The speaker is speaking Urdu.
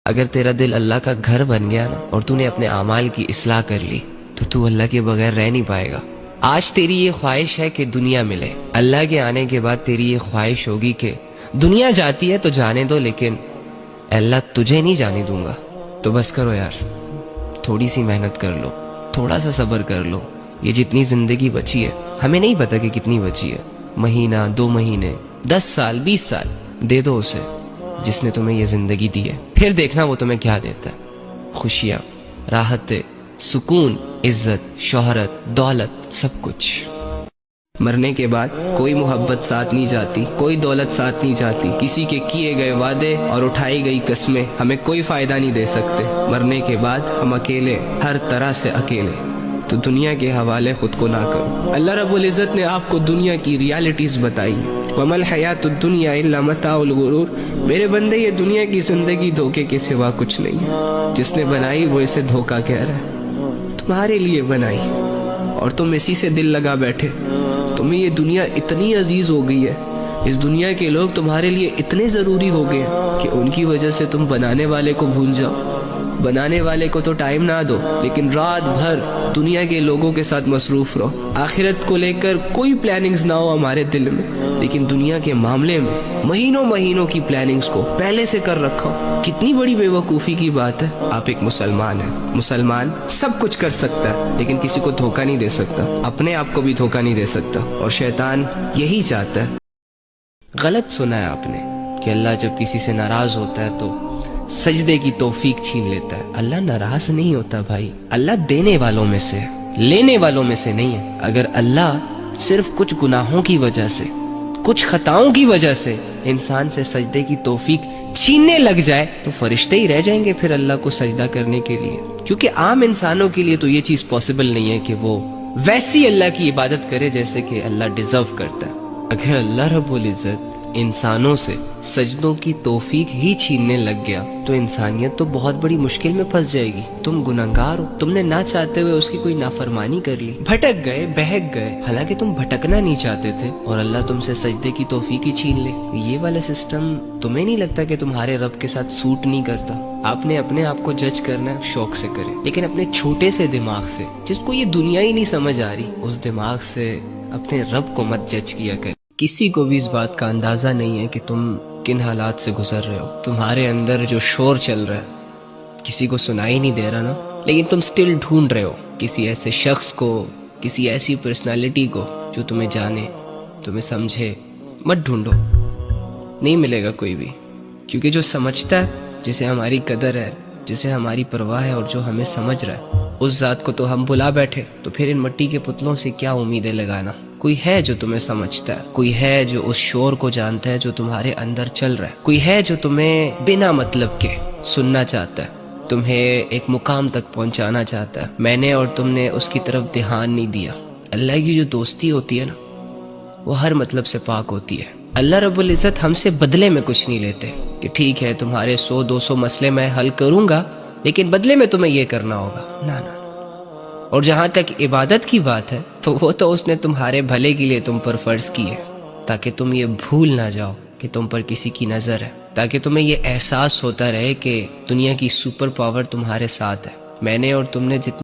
اگر تیرا دل اللہ کا گھر بن گیا نا اور تو نے اپنے اعمال کی اصلاح کر لی تو اللہ کے بغیر رہ نہیں پائے گا۔ آج تیری یہ خواہش ہے کہ دنیا ملے، اللہ کے آنے کے بعد تیری یہ خواہش ہوگی کہ دنیا جاتی ہے تو جانے دو، لیکن اللہ تجھے نہیں جانے دوں گا۔ تو بس کرو یار، تھوڑی سی محنت کر لو، تھوڑا سا صبر کر لو۔ یہ جتنی زندگی بچی ہے، ہمیں نہیں پتا کہ کتنی بچی ہے، مہینہ، 2 مہینے، 10 سال، 20 سال دے دو اسے جس نے تمہیں یہ زندگی دی ہے، پھر دیکھنا وہ تمہیں کیا دیتا ہے۔ خوشیاں، راحتیں، سکون، عزت، شہرت، دولت، سب کچھ۔ مرنے کے بعد کوئی محبت ساتھ نہیں جاتی، کوئی دولت ساتھ نہیں جاتی، کسی کے کیے گئے وعدے اور اٹھائی گئی قسمیں ہمیں کوئی فائدہ نہیں دے سکتے۔ مرنے کے بعد ہم اکیلے، ہر طرح سے اکیلے۔ تو دنیا کے حوالے خود کو نہ کرو۔ اللہ رب العزت نے آپ کو دنیا کی ریالٹیز بتائی۔ وَمَا الْحَيَاةُ الدُّنْيَا إِلَّا مَتَاعُ الْغُرُورِ، میرے بندے یہ دنیا کی زندگی دھوکے کے سوا کچھ نہیں ہے۔ جس نے بنائی وہ اسے دھوکا کہہ رہا ہے، تمہارے لیے بنائی اور تم اسی سے دل لگا بیٹھے۔ تمہیں یہ دنیا اتنی عزیز ہو گئی ہے، اس دنیا کے لوگ تمہارے لیے اتنے ضروری ہو گئے کہ ان کی وجہ سے تم بنانے والے کو بھول جاؤ۔ بنانے والے کو تو ٹائم نہ دو، لیکن رات بھر دنیا کے لوگوں کے ساتھ مصروف رہو۔ آخرت کو لے کر کوئی پلاننگز نہ ہو ہمارے دل میں، لیکن دنیا کے معاملے میں مہینوں کی پلاننگز کو پہلے سے کر رکھو۔ کتنی بڑی بے وقوفی کی بات ہے۔ آپ ایک مسلمان ہیں، مسلمان سب کچھ کر سکتا ہے لیکن کسی کو دھوکہ نہیں دے سکتا، اپنے آپ کو بھی دھوکہ نہیں دے سکتا، اور شیطان یہی چاہتا ہے۔ غلط سنا ہے آپ نے کہ اللہ جب کسی سے ناراض ہوتا ہے تو سجدے کی توفیق چھین لیتا ہے۔ اللہ ناراض نہیں ہوتا بھائی، اللہ دینے والوں میں سے ہے، لینے والوں میں سے نہیں ہے۔ اگر اللہ صرف کچھ گناہوں کی وجہ سے، کچھ خطاؤں کی وجہ سے انسان سے سجدے کی توفیق چھیننے لگ جائے تو فرشتے ہی رہ جائیں گے پھر اللہ کو سجدہ کرنے کے لیے، کیونکہ عام انسانوں کے لیے تو یہ چیز پاسبل نہیں ہے کہ وہ ویسی اللہ کی عبادت کرے جیسے کہ اللہ ڈیزرو کرتا ہے۔ اگر اللہ رب العزت انسانوں سے سجدوں کی توفیق ہی چھیننے لگ گیا تو انسانیت تو بہت بڑی مشکل میں پھنس جائے گی۔ تم گنہگار ہو، تم نے نہ چاہتے ہوئے اس کی کوئی نافرمانی کر لی، بھٹک گئے، بہک گئے، حالانکہ تم بھٹکنا نہیں چاہتے تھے، اور اللہ تم سے سجدے کی توفیق ہی چھین لے۔ یہ والا سسٹم تمہیں نہیں لگتا کہ تمہارے رب کے ساتھ سوٹ نہیں کرتا؟ آپ نے اپنے آپ کو جج کرنا شوق سے کرے، لیکن اپنے چھوٹے سے دماغ سے، جس کو یہ دنیا ہی نہیں سمجھ آ رہی، اس دماغ سے اپنے رب کو مت جج کیا کرے۔ کسی کو بھی اس بات کا اندازہ نہیں ہے کہ تم کن حالات سے گزر رہے ہو۔ تمہارے اندر جو شور چل رہا ہے کسی کو سنائی نہیں دے رہا نا، لیکن تم سٹل ڈھونڈ رہے ہو کسی ایسے شخص کو، کسی ایسی پرسنالٹی کو جو تمہیں جانے، تمہیں سمجھے۔ مت ڈھونڈو، نہیں ملے گا کوئی بھی، کیونکہ جو سمجھتا ہے، جسے ہماری قدر ہے، جسے ہماری پرواہ ہے اور جو ہمیں سمجھ رہا ہے، اس ذات کو تو ہم بلا بیٹھے، تو پھر ان مٹی کے پتلوں سے کیا امیدیں لگانا؟ کوئی ہے جو تمہیں سمجھتا ہے، کوئی ہے جو اس شور کو جانتا ہے جو تمہارے اندر چل رہا ہے، کوئی ہے جو تمہیں بنا مطلب کے سننا چاہتا ہے، تمہیں ایک مقام تک پہنچانا چاہتا ہے۔ میں نے اور تم نے اس کی طرف دھیان نہیں دیا۔ اللہ کی جو دوستی ہوتی ہے نا، وہ ہر مطلب سے پاک ہوتی ہے۔ اللہ رب العزت ہم سے بدلے میں کچھ نہیں لیتے کہ ٹھیک ہے تمہارے 100-200 مسئلے میں حل کروں گا، لیکن بدلے میں تمہیں یہ کرنا ہوگا، نہ۔ اور جہاں تک عبادت کی بات ہے تو وہ تو اس نے تمہارے بھلے کے لیے تم پر فرض کی ہے، تاکہ تم یہ بھول نہ جاؤ کہ تم پر کسی کی نظر ہے، تاکہ تمہیں یہ احساس ہوتا رہے کہ دنیا کی سپر پاور تمہارے ساتھ ہے۔ میں نے اور تم نے جتنا